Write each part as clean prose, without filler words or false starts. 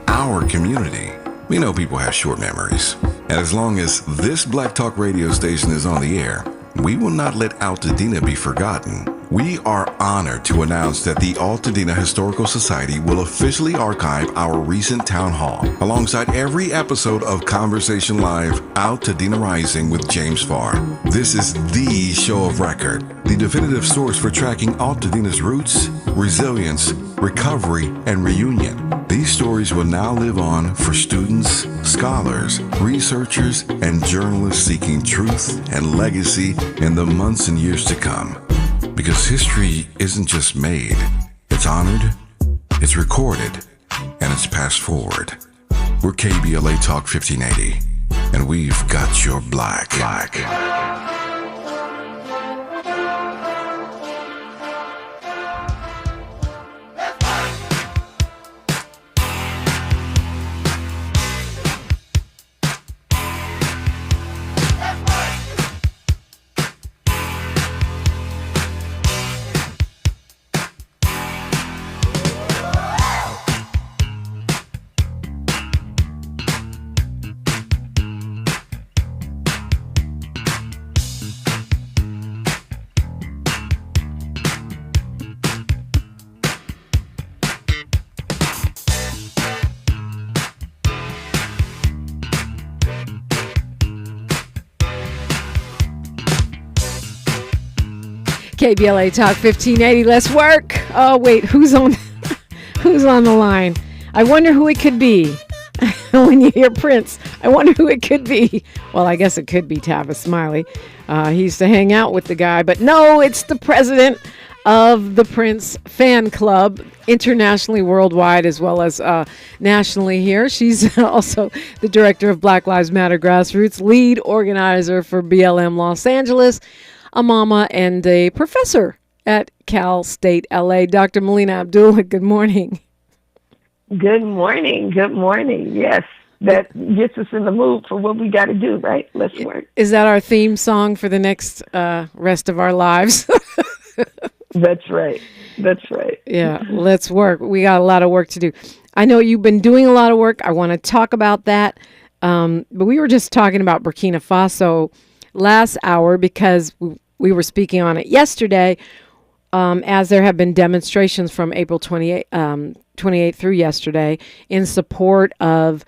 our community. We know people have short memories. And as long as this Black Talk radio station is on the air, we will not let Altadena be forgotten. We are honored to announce that the Altadena Historical Society will officially archive our recent town hall alongside every episode of Conversation Live Altadena Rising with James Farr. This is the show of record, the definitive source for tracking Altadena's roots, resilience, recovery, and reunion. These stories will now live on for students, scholars, researchers, and journalists seeking truth and legacy in the months and years to come. Because history isn't just made, it's honored, it's recorded, and it's passed forward. We're KBLA Talk 1580, and we've got your black. KBLA Talk 1580. Let's work. Oh wait, who's on the line? I wonder who it could be. When you hear Prince, I wonder who it could be. Well, I guess it could be Tavis Smiley. He used to hang out with the guy, but no, it's the president of the Prince fan club, internationally, worldwide, as well as nationally here. She's also the director of Black Lives Matter Grassroots, lead organizer for BLM Los Angeles, a mama and a professor at Cal State LA. Dr. Melina Abdullah, good morning. Good morning. Good morning. Yes, that gets us in the mood for what we got to do, right? Let's work. Is that our theme song for the next rest of our lives? That's right. That's right. Yeah, let's work. We got a lot of work to do. I know you've been doing a lot of work. I want to talk about that. But we were just talking about Burkina Faso last hour because we were speaking on it yesterday, as there have been demonstrations from April 28 through yesterday in support of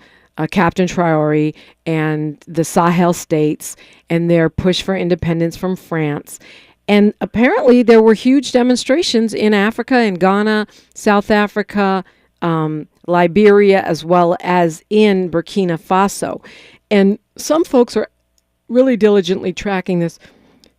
Captain Traoré and the Sahel states and their push for independence from France. And apparently there were huge demonstrations in Africa, in Ghana, South Africa, Liberia, as well as in Burkina Faso. And some folks are really diligently tracking this,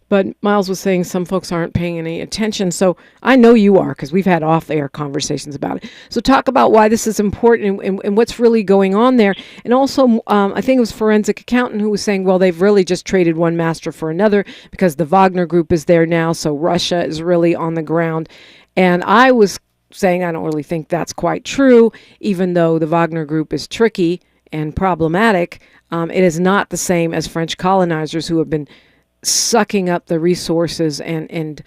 but Miles was saying some folks aren't paying any attention. So I know you are, because we've had off-air conversations about it. So talk about why this is important and what's really going on there. And also, I think it was Forensic Accountant who was saying, well, they've really just traded one master for another because the Wagner Group is there now, so Russia is really on the ground. And I was saying I don't really think that's quite true, even though the Wagner Group is tricky and problematic. It is not the same as French colonizers who have been sucking up the resources and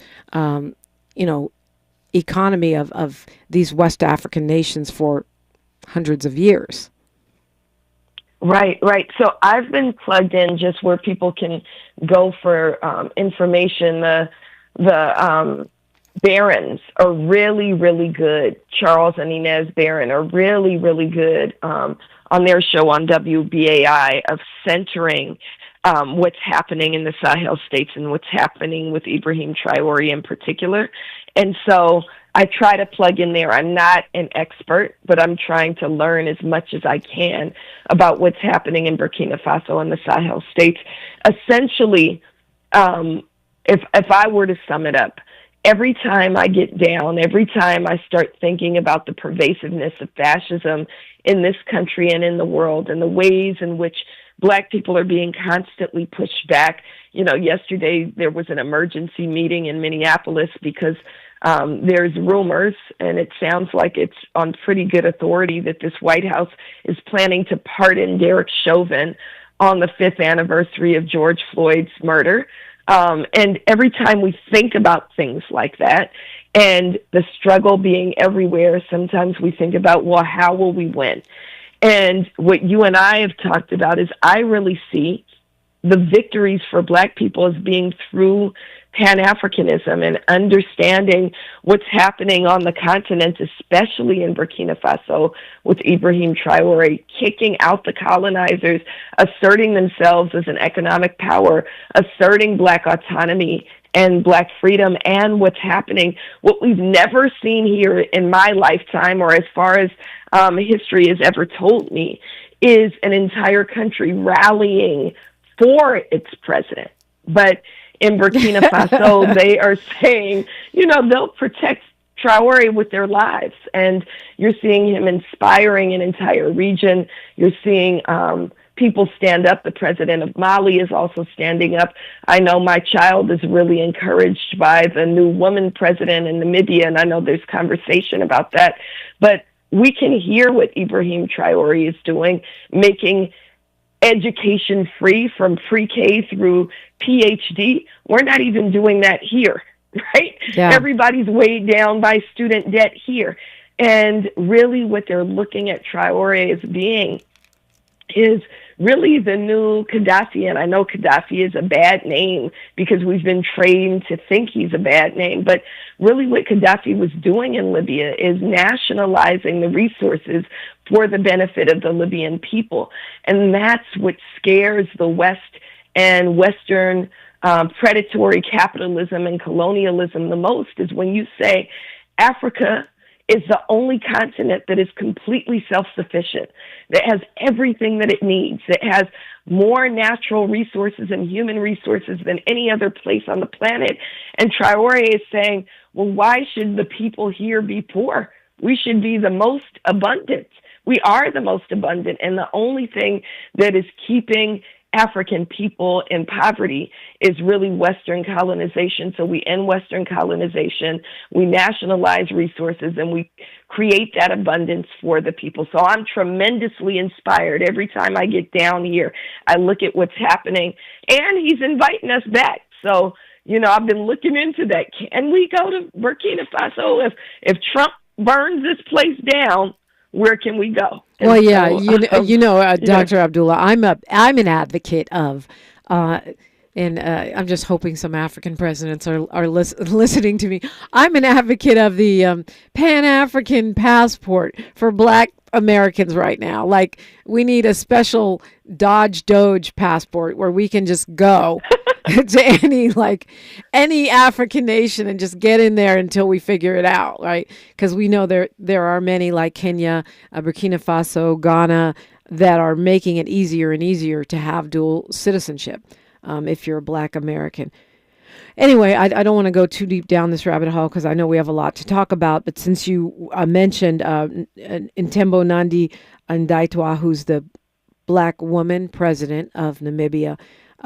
economy of these West African nations for hundreds of years. Right. So I've been plugged in just where people can go for information. The Barons are really, really good. Charles and Inez Barron are really, really good on their show on WBAI of centering what's happening in the Sahel states and what's happening with Ibrahim Traoré in particular. And so I try to plug in there. I'm not an expert, but I'm trying to learn as much as I can about what's happening in Burkina Faso and the Sahel states. Essentially, if I were to sum it up, every time I get down, every time I start thinking about the pervasiveness of fascism in this country and in the world and the ways in which Black people are being constantly pushed back. You know, yesterday there was an emergency meeting in Minneapolis because there's rumors, and it sounds like it's on pretty good authority, that this White House is planning to pardon Derek Chauvin on the 5th anniversary of George Floyd's murder. And every time we think about things like that, and the struggle being everywhere, sometimes we think about, well, how will we win? And what you and I have talked about is I really see the victories for Black people as being through Pan-Africanism and understanding what's happening on the continent, especially in Burkina Faso with Ibrahim Traore, kicking out the colonizers, asserting themselves as an economic power, asserting Black autonomy and Black freedom, and what's happening. What we've never seen here in my lifetime, or as far as history has ever told me, is an entire country rallying for its president. But in Burkina Faso, they are saying, they'll protect Traore with their lives. And you're seeing him inspiring an entire region. You're seeing people stand up. The president of Mali is also standing up. I know my child is really encouraged by the new woman president in Namibia, and I know there's conversation about that. But we can hear what Ibrahim Traore is doing, making education free from pre-K through Ph.D. We're not even doing that here, right? Yeah. Everybody's weighed down by student debt here. And really what they're looking at Traore as being is really the new Gaddafi. And I know Gaddafi is a bad name because we've been trained to think he's a bad name. But really what Gaddafi was doing in Libya is nationalizing the resources for the benefit of the Libyan people. And that's what scares the West and Western predatory capitalism and colonialism the most, is when you say Africa is the only continent that is completely self-sufficient, that has everything that it needs, that has more natural resources and human resources than any other place on the planet. And Traore is saying, well, why should the people here be poor? We should be the most abundant. We are the most abundant. And the only thing that is keeping African people in poverty is really Western colonization. So we end Western colonization, we nationalize resources, and we create that abundance for the people. So I'm tremendously inspired. Every time I get down here, I look at what's happening, and he's inviting us back. So, I've been looking into that. Can we go to Burkina Faso? If Trump burns this place down, where can we go? And well, yeah, so, Dr. Abdullah, I'm an advocate of, and I'm just hoping some African presidents are listening to me. I'm an advocate of the Pan-African passport for Black Americans right now. Like, we need a special Dodge Doge passport where we can just go to any African nation and just get in there until we figure it out, right? Because we know there are many like Kenya, Burkina Faso, Ghana, that are making it easier and easier to have dual citizenship if you're a Black American. Anyway, I don't want to go too deep down this rabbit hole because I know we have a lot to talk about. But since you mentioned Ntembo Nandi Ndaitwah, who's the Black woman president of Namibia,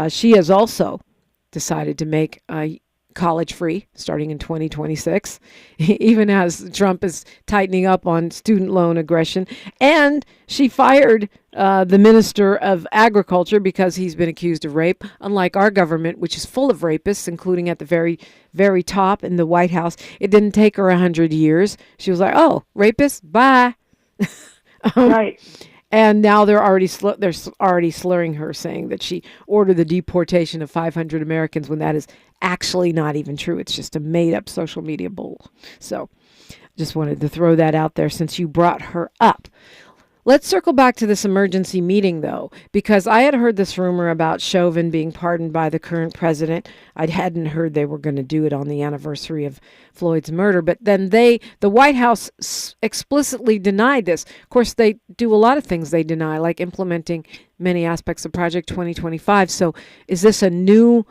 she has also decided to make college free starting in 2026, even as Trump is tightening up on student loan aggression. And she fired the Minister of Agriculture because he's been accused of rape, unlike our government, which is full of rapists, including at the very, very top in the White House. It didn't take her 100 years. She was like, oh, rapist, bye. Right. And now they're already slurring her, saying that she ordered the deportation of 500 Americans when that is actually not even true. It's just a made-up social media bull. So just wanted to throw that out there since you brought her up. Let's circle back to this emergency meeting, though, because I had heard this rumor about Chauvin being pardoned by the current president. I hadn't heard they were going to do it on the anniversary of Floyd's murder, but then the White House explicitly denied this. Of course, they do a lot of things they deny, like implementing many aspects of Project 2025. So is this a new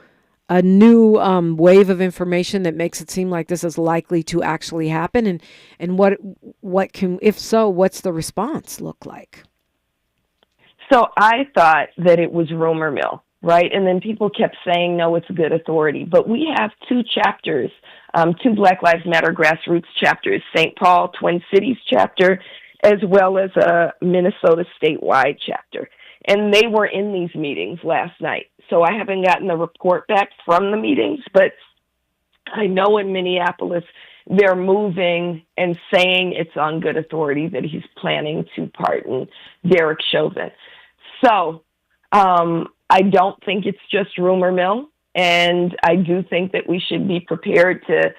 wave of information that makes it seem like this is likely to actually happen? And what can, if so, what's the response look like? So I thought that it was rumor mill, right? And then people kept saying, no, it's good authority. But we have two chapters, two Black Lives Matter Grassroots chapters, St. Paul, Twin Cities chapter, as well as a Minnesota statewide chapter. And they were in these meetings last night. So I haven't gotten the report back from the meetings, but I know in Minneapolis they're moving and saying it's on good authority that he's planning to pardon Derek Chauvin. So I don't think it's just rumor mill, and I do think that we should be prepared to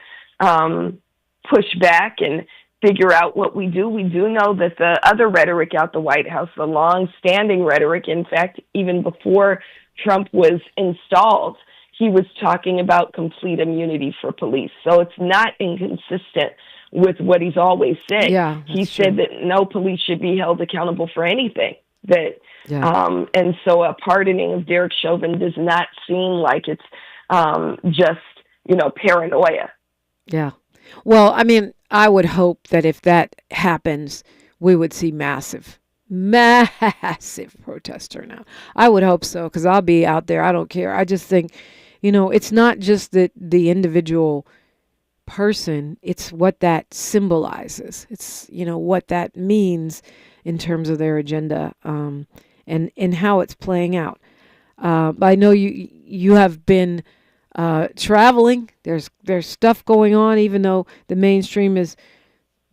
push back and figure out what we do. We do know that the other rhetoric out the White House, the long-standing rhetoric, in fact, even before Trump was installed, he was talking about complete immunity for police. So it's not inconsistent with what he's always said. Yeah, he said that no police should be held accountable for anything. And so a pardoning of Derek Chauvin does not seem like it's just, paranoia. Yeah. Well, I mean, I would hope that if that happens, we would see massive protest turnout. I would hope so, because I'll be out there. I don't care. I just think, it's not just the individual person. It's what that symbolizes. It's, what that means in terms of their agenda and how it's playing out. I know you have been traveling. There's stuff going on, even though the mainstream is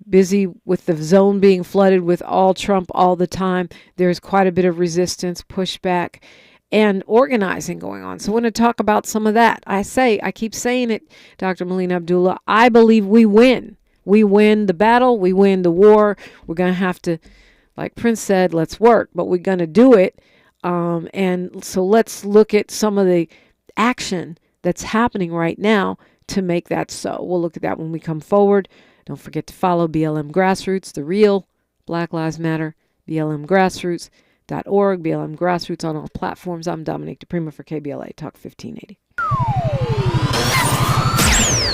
busy with the zone being flooded with all Trump all the time. There's quite a bit of resistance, pushback, and organizing going on. So I want to talk about some of that. I keep saying it, Dr. Melina Abdullah, I believe we win. We win the battle. We win the war. We're going to have to, like Prince said, let's work, but we're going to do it. And so let's look at some of the action that's happening right now to make that so. We'll look at that when we come forward. Don't forget to follow BLM Grassroots, the real Black Lives Matter, blmgrassroots.org, BLM Grassroots on all platforms. I'm Dominique DiPrima for KBLA Talk 1580.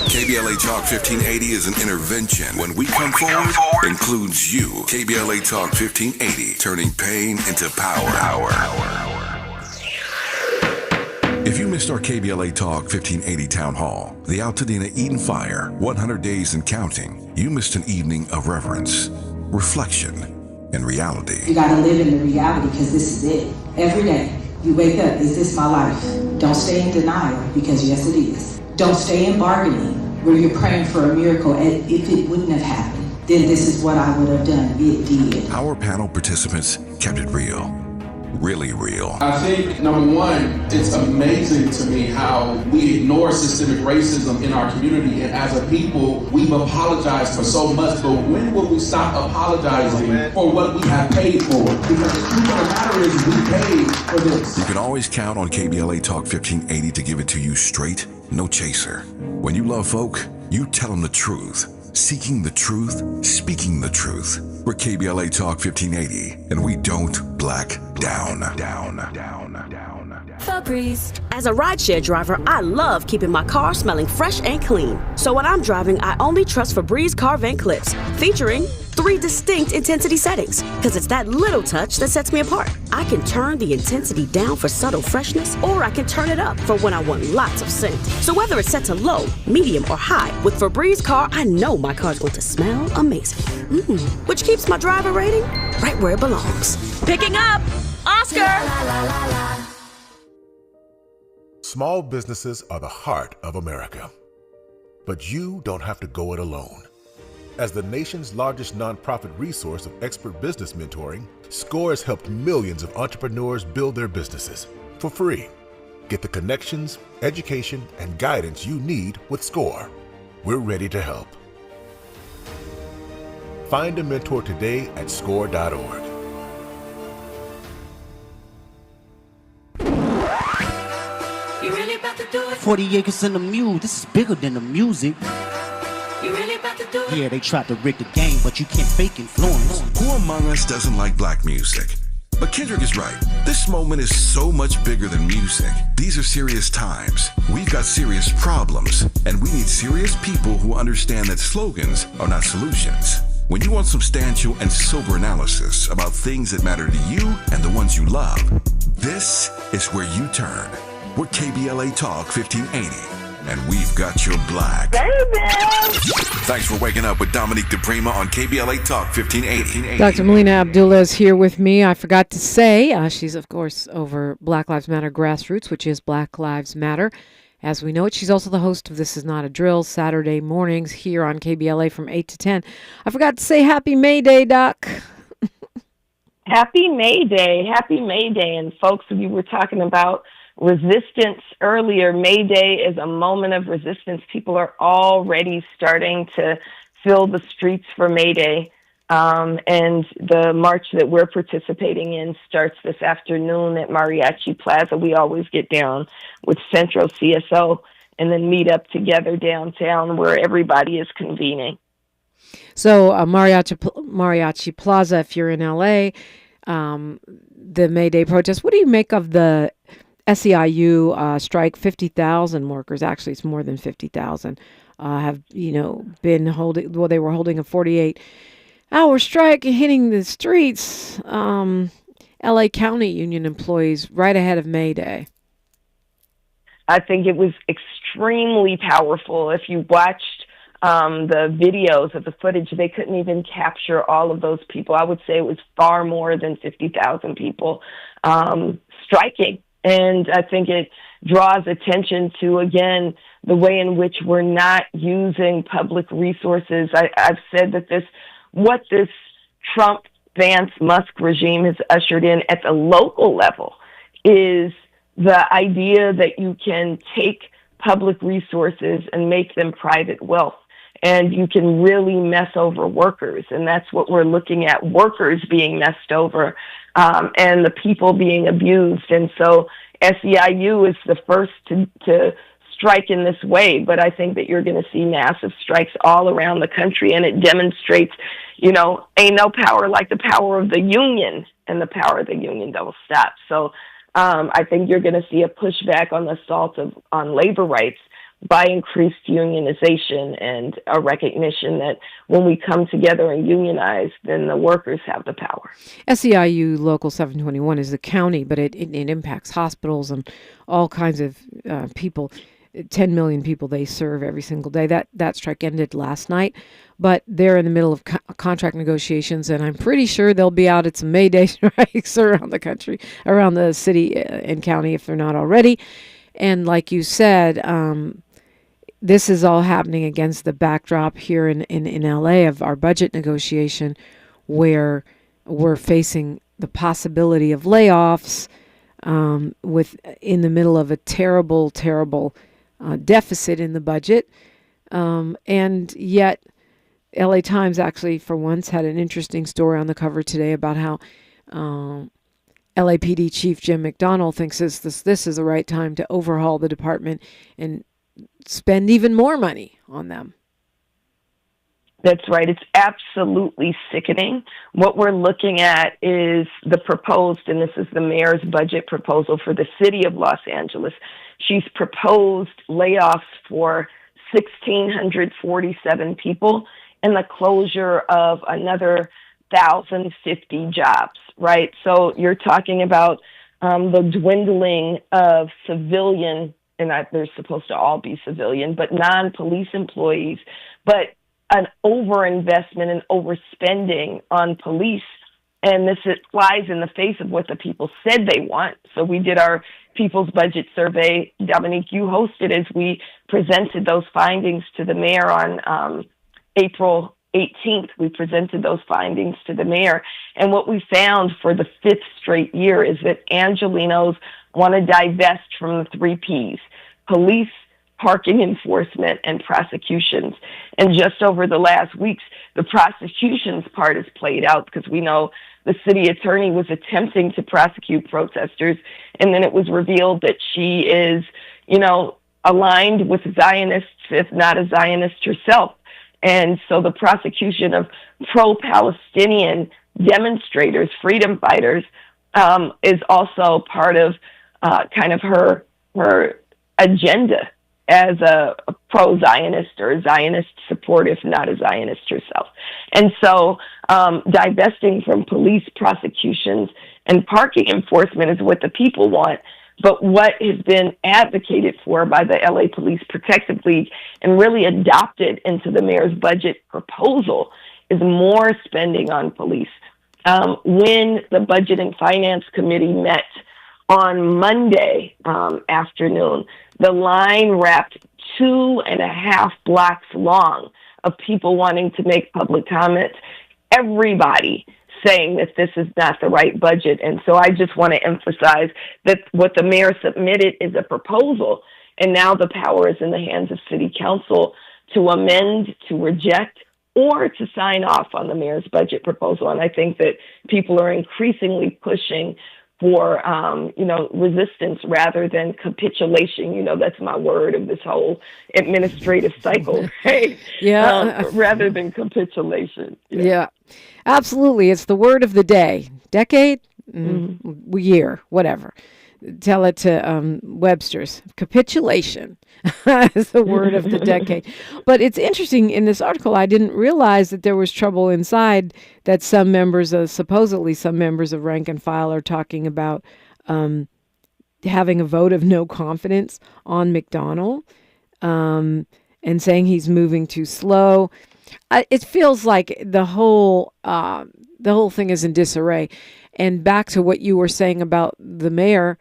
KBLA Talk 1580 is an intervention. When we come forward, includes you. KBLA Talk 1580, turning pain into power. If you missed our KBLA Talk 1580 Town Hall, the Altadena Eden Fire, 100 Days and Counting, you missed an evening of reverence, reflection, and reality. You gotta live in the reality, because this is it. Every day, you wake up, is this my life? Don't stay in denial, because yes it is. Don't stay in bargaining, where you're praying for a miracle, and if it wouldn't have happened, then this is what I would have done. It did. Our panel participants kept it real. Really real. I think, number one, it's amazing to me how we ignore systemic racism in our community, and as a people, we've apologized for so much, but when will we stop apologizing for what we have paid for? Because the truth of the matter is, we paid for this. You can always count on KBLA Talk 1580 to give it to you straight, no chaser. When you love folk, you tell them the truth. Seeking the truth, speaking the truth. We're KBLA Talk 1580, and we don't black down. Febreze. As a rideshare driver, I love keeping my car smelling fresh and clean. So when I'm driving, I only trust Febreze car vent clips, featuring 3 distinct intensity settings, because it's that little touch that sets me apart. I can turn the intensity down for subtle freshness, or I can turn it up for when I want lots of scent. So whether it's set to low, medium, or high, with Febreze car, I know my car's going to smell amazing. Which keeps my driver rating right where it belongs. Picking up Oscar! Small businesses are the heart of America. But you don't have to go it alone. As the nation's largest nonprofit resource of expert business mentoring, SCORE has helped millions of entrepreneurs build their businesses for free. Get the connections, education, and guidance you need with SCORE. We're ready to help. Find a mentor today at score.org. You really about to do it? 40 acres and a mule, this is bigger than the music. You really about to do it? Yeah, they tried to rig the game, but you can't fake influence. Who among us doesn't like black music? But Kendrick is right. This moment is so much bigger than music. These are serious times. We've got serious problems, and we need serious people who understand that slogans are not solutions. When you want substantial and sober analysis about things that matter to you and the ones you love, this is where you turn. We're KBLA Talk 1580, and we've got your black. Thanks for waking up with Dominique DiPrima on KBLA Talk 1580. Dr. Melina Abdullah is here with me. I forgot to say, she's, of course, over Black Lives Matter Grassroots, which is Black Lives Matter. as we know it. She's also the host of This Is Not a Drill, Saturday mornings here on KBLA from 8 to 10. I forgot to say Happy May Day, Doc. Happy May Day. Happy May Day. And folks, we were talking about resistance earlier. May Day is a moment of resistance. People are already starting to fill the streets for May Day. And the march that we're participating in starts this afternoon at Mariachi Plaza. We always get down with Central CSO and then meet up together downtown where everybody is convening. So Mariachi Plaza, if you're in LA, the May Day protest, what do you make of the SEIU strike? 50,000 workers, actually it's more than 50,000, have, been holding, they were holding a 48-hour strike and hitting the streets. LA County Union employees right ahead of May Day. I think it was extremely powerful. If you watched the videos of the footage, they couldn't even capture all of those people. I would say it was far more than 50,000 people striking. And I think it draws attention to, again, the way in which we're not using public resources. I've said that what this Trump, Vance, Musk regime has ushered in at the local level is the idea that you can take public resources and make them private wealth. And you can really mess over workers. And that's what we're looking at, workers being messed over and the people being abused. And so SEIU is the first to strike in this way. But I think that you're going to see massive strikes all around the country. And it demonstrates, ain't no power like the power of the union, and the power of the union don't stop. So I think you're going to see a pushback on the assault on labor rights by increased unionization and a recognition that when we come together and unionize, then the workers have the power. SEIU Local 721 is the county, but it impacts hospitals and all kinds of people. 10 million people they serve every single day. That strike ended last night, but they're in the middle of contract negotiations, and I'm pretty sure they'll be out at some May Day strikes around the country, around the city and county if they're not already. And like you said, this is all happening against the backdrop here in LA of our budget negotiation, where we're facing the possibility of layoffs in the middle of a terrible deficit in the budget. And yet LA Times actually for once had an interesting story on the cover today about how LAPD Chief Jim McDonnell thinks this is the right time to overhaul the department and spend even more money on them. That's right. It's absolutely sickening. What we're looking at is the proposed, and this is the mayor's budget proposal for the city of Los Angeles. She's proposed layoffs for 1,647 people and the closure of another 1,050 jobs, right? So you're talking about the dwindling of civilian, and they're supposed to all be civilian, but non-police employees, but an overinvestment and overspending on police. And it flies in the face of what the people said they want. So we did our People's Budget Survey. Dominique, you hosted as we presented those findings to the mayor on April 18th. We presented those findings to the mayor. And what we found for the fifth straight year is that Angelenos want to divest from the 3 Ps: police, parking enforcement, and prosecutions. And just over the last weeks, the prosecutions part has played out because we know the city attorney was attempting to prosecute protesters, and then it was revealed that she is, aligned with Zionists, if not a Zionist herself. And so the prosecution of pro-Palestinian demonstrators, freedom fighters, is also part of kind of her agenda as a pro-Zionist or a Zionist support, if not a Zionist herself. And so divesting from police prosecutions and parking enforcement is what the people want. But what has been advocated for by the LA Police Protective League and really adopted into the mayor's budget proposal is more spending on police. When the Budget and Finance Committee met On Monday afternoon, the line wrapped 2.5 blocks long of people wanting to make public comments. Everybody saying that this is not the right budget. And so I just want to emphasize that what the mayor submitted is a proposal, and now the power is in the hands of city council to amend, to reject, or to sign off on the mayor's budget proposal. And I think that people are increasingly pushing for, resistance rather than capitulation. That's my word of this whole administrative cycle, right? Yeah. Rather than capitulation. Yeah, absolutely. It's the word of the day. Decade? Year, whatever. Tell it to Webster's. Capitulation is the word of the decade. But it's interesting, in this article, I didn't realize that there was trouble inside, that supposedly some members of rank and file are talking about having a vote of no confidence on McDonnell and saying he's moving too slow. It feels like the whole thing is in disarray. And back to what you were saying about the mayor,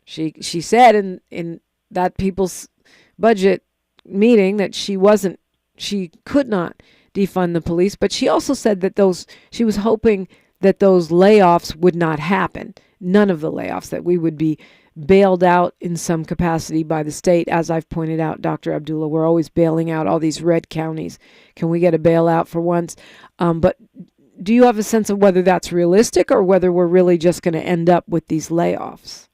she said in that people's budget meeting that she could not defund the police, but she also said that she was hoping that those layoffs would not happen. None of the layoffs, that we would be bailed out in some capacity by the state. As I've pointed out, Dr. Abdullah, we're always bailing out all these red counties. Can we get a bailout for once? But do you have a sense of whether that's realistic or whether we're really just going to end up with these layoffs?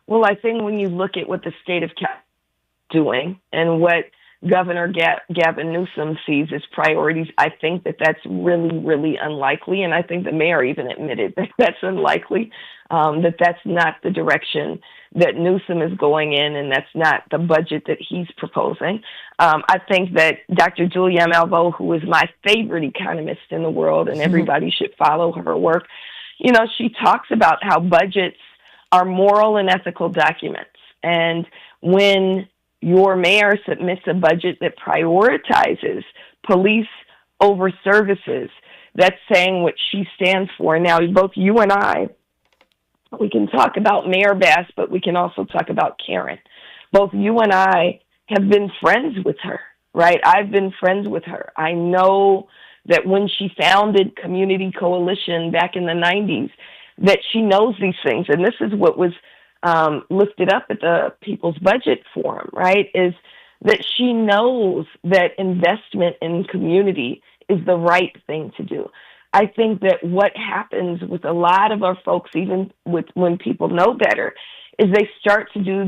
Well, I think when you look at what the state of California is doing and what Governor Gavin Newsom sees as priorities, I think that that's really, really unlikely. And I think the mayor even admitted that that's unlikely, that that's not the direction that Newsom is going in, and that's not the budget that he's proposing. I think that Dr. Julia Malveaux, who is my favorite economist in the world, and everybody should follow her work, she talks about how budgets are moral and ethical documents. And when your mayor submits a budget that prioritizes police over services, that's saying what she stands for. Now, both you and I, we can talk about Mayor Bass, but we can also talk about Karen. Both you and I have been friends with her, right? I've been friends with her. I know that when she founded Community Coalition back in the 90s, that she knows these things. And this is what was lifted up at the People's Budget Forum, right, is that she knows that investment in community is the right thing to do. I think that what happens with a lot of our folks, even when people know better, is they start to do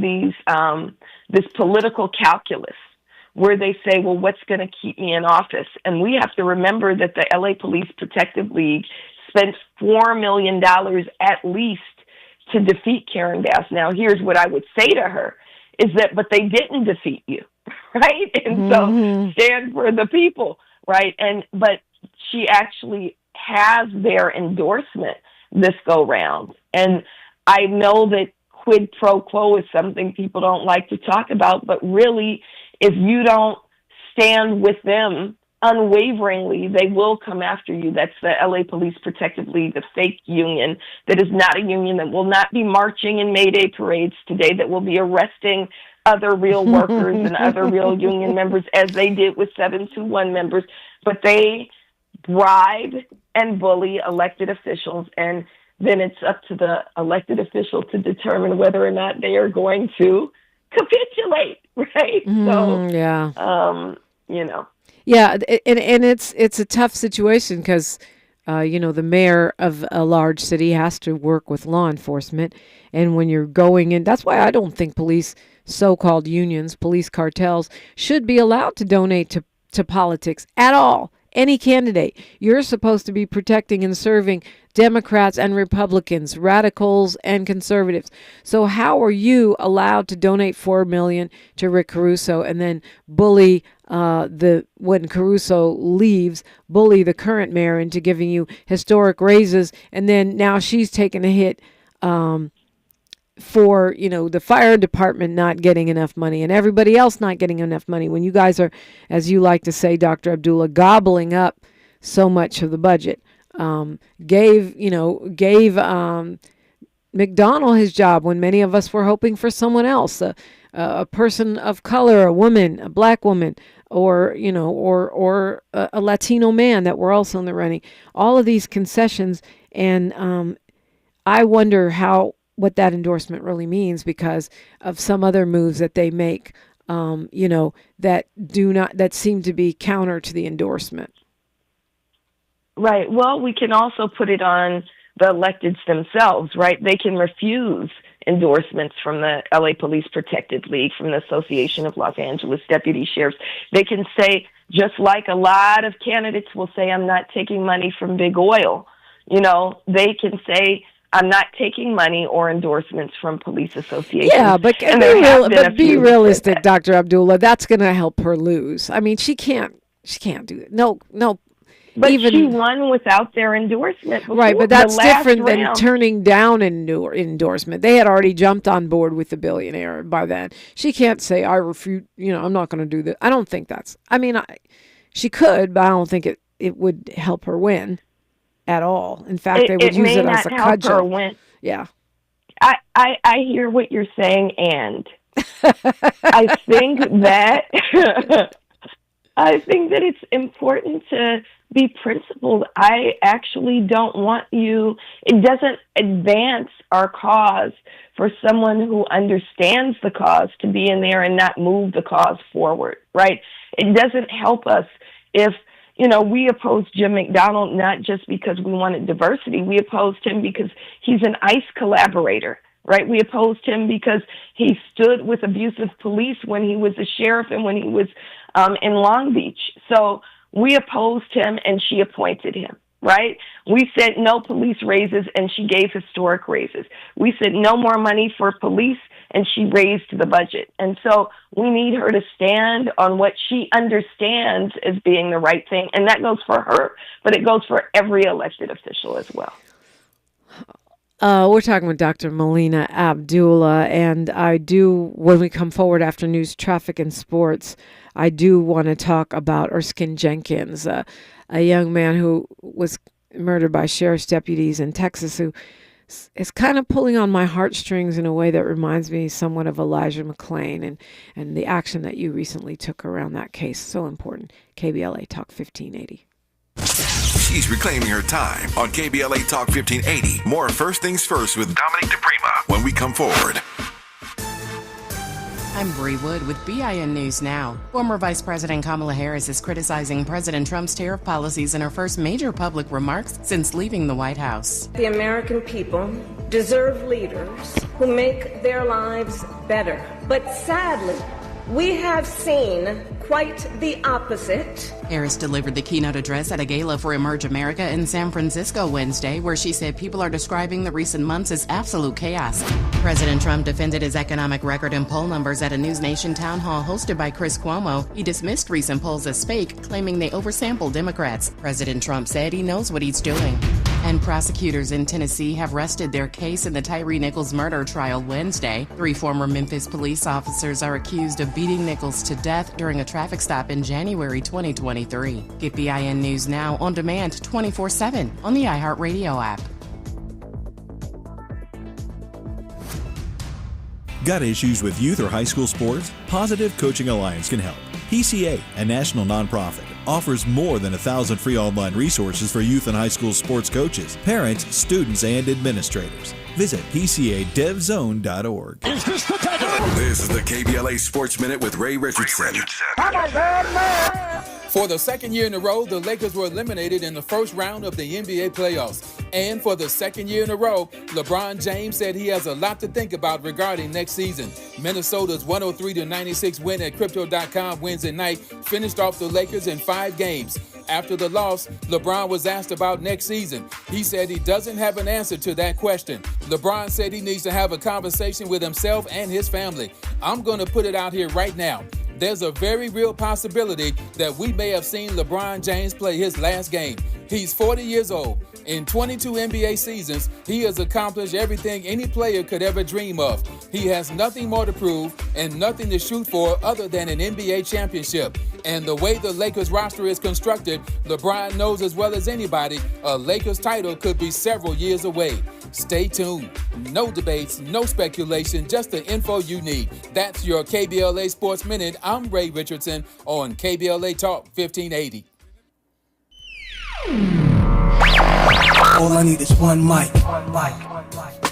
this political calculus where they say, well, what's going to keep me in office? And we have to remember that the LA Police Protective League spent $4 million at least to defeat Karen Bass. Now, here's what I would say to her is that, but they didn't defeat you, right? And so stand for the people, right? But she actually has their endorsement this go round. And I know that quid pro quo is something people don't like to talk about, but really, if you don't stand with them unwaveringly, they will come after you. That's the LA Police Protective League, the fake union that is not a union, that will not be marching in May Day parades today, that will be arresting other real workers and other real union members, as they did with 721 members. But they bribe and bully elected officials, and then it's up to the elected official to determine whether or not they are going to capitulate, right? Yeah, and it's a tough situation because, the mayor of a large city has to work with law enforcement. And when you're going in, that's why I don't think police, so-called unions, police cartels, should be allowed to donate to politics at all. Any candidate. You're supposed to be protecting and serving Democrats and Republicans, radicals and conservatives. So how are you allowed to donate $4 million to Rick Caruso and then bully when Caruso leaves, bully the current mayor into giving you historic raises, and then now she's taking a hit for the fire department not getting enough money and everybody else not getting enough money, when you guys are, as you like to say, Dr. Abdullah, gobbling up so much of the budget, gave McDonnell his job when many of us were hoping for someone else, a person of color, a woman, a black woman, or a Latino man that were also in the running. All of these concessions, and I wonder what that endorsement really means because of some other moves that they make, that seem to be counter to the endorsement. Right. Well, we can also put it on the electeds themselves, right? They can refuse endorsements from the LA Police Protected League, from the Association of Los Angeles Deputy Sheriffs. They can say, just like a lot of candidates will say, I'm not taking money from big oil. They can say, I'm not taking money or endorsements from police associations. Yeah, but be realistic, Dr. Abdullah. That's going to help her lose. I mean, she can't do it. No. But she won without their endorsement. Right, but that's different than turning down an endorsement. They had already jumped on board with the billionaire by then. She can't say, I refute, I'm not going to do that. I don't think she could, but I don't think it would help her win at all. In fact, they would use it as a cudgel. It may not help her win. Yeah. I hear what you're saying, and I think that it's important to be principled. I actually don't want it doesn't advance our cause for someone who understands the cause to be in there and not move the cause forward, right? It doesn't help us if, we opposed Jim McDonnell not just because we wanted diversity. We opposed him because he's an ICE collaborator, right? We opposed him because he stood with abusive police when he was a sheriff and when he was in Long Beach. So we opposed him, and she appointed him, right? We said no police raises, and she gave historic raises. We said no more money for police, and she raised the budget. And so we need her to stand on what she understands as being the right thing, and that goes for her, but it goes for every elected official as well. We're talking with Dr. Melina Abdullah, and when we come forward after news, traffic, and sports, I do want to talk about Erskine Jenkins, a young man who was murdered by sheriff's deputies in Texas, who is kind of pulling on my heartstrings in a way that reminds me somewhat of Elijah McClain and the action that you recently took around that case. So important. KBLA Talk 1580. She's reclaiming her time on KBLA Talk 1580. More First Things First with Dominique DiPrima when we come forward. I'm Bree Wood with BIN News Now. Former Vice President Kamala Harris is criticizing President Trump's tariff policies in her first major public remarks since leaving the White House. The American people deserve leaders who make their lives better. But sadly, we have seen quite the opposite. Harris delivered the keynote address at a gala for Emerge America in San Francisco Wednesday, where she said people are describing the recent months as absolute chaos. President Trump defended his economic record and poll numbers at a News Nation town hall hosted by Chris Cuomo. He dismissed recent polls as fake, claiming they oversampled Democrats. President Trump said he knows what he's doing. And prosecutors in Tennessee have rested their case in the Tyree Nichols murder trial Wednesday. 3 former Memphis police officers are accused of beating Nichols to death during a traffic stop in January 2023. Get BIN News Now on demand 24/7 on the iHeartRadio app. Got issues with youth or high school sports? Positive Coaching Alliance can help. PCA, a national nonprofit, offers more than 1,000 free online resources for youth and high school sports coaches, parents, students, and administrators. Visit PCADevZone.org. Is this the time? This is the KBLA Sports Minute with Ray Richardson. For the second year in a row, the Lakers were eliminated in the first round of the NBA playoffs. And for the second year in a row, LeBron James said he has a lot to think about regarding next season. Minnesota's 103-96 win at Crypto.com Wednesday night finished off the Lakers in 5 games. After the loss, LeBron was asked about next season. He said he doesn't have an answer to that question. LeBron said he needs to have a conversation with himself and his family. I'm going to put it out here right now. There's a very real possibility that we may have seen LeBron James play his last game. He's 40 years old. In 22 NBA seasons, he has accomplished everything any player could ever dream of. He has nothing more to prove and nothing to shoot for other than an NBA championship. And the way the Lakers roster is constructed, LeBron knows as well as anybody a Lakers title could be several years away. Stay tuned. No debates, no speculation, just the info you need. That's your KBLA Sports Minute. I'm Ray Richardson on KBLA Talk 1580. All I need is one mic.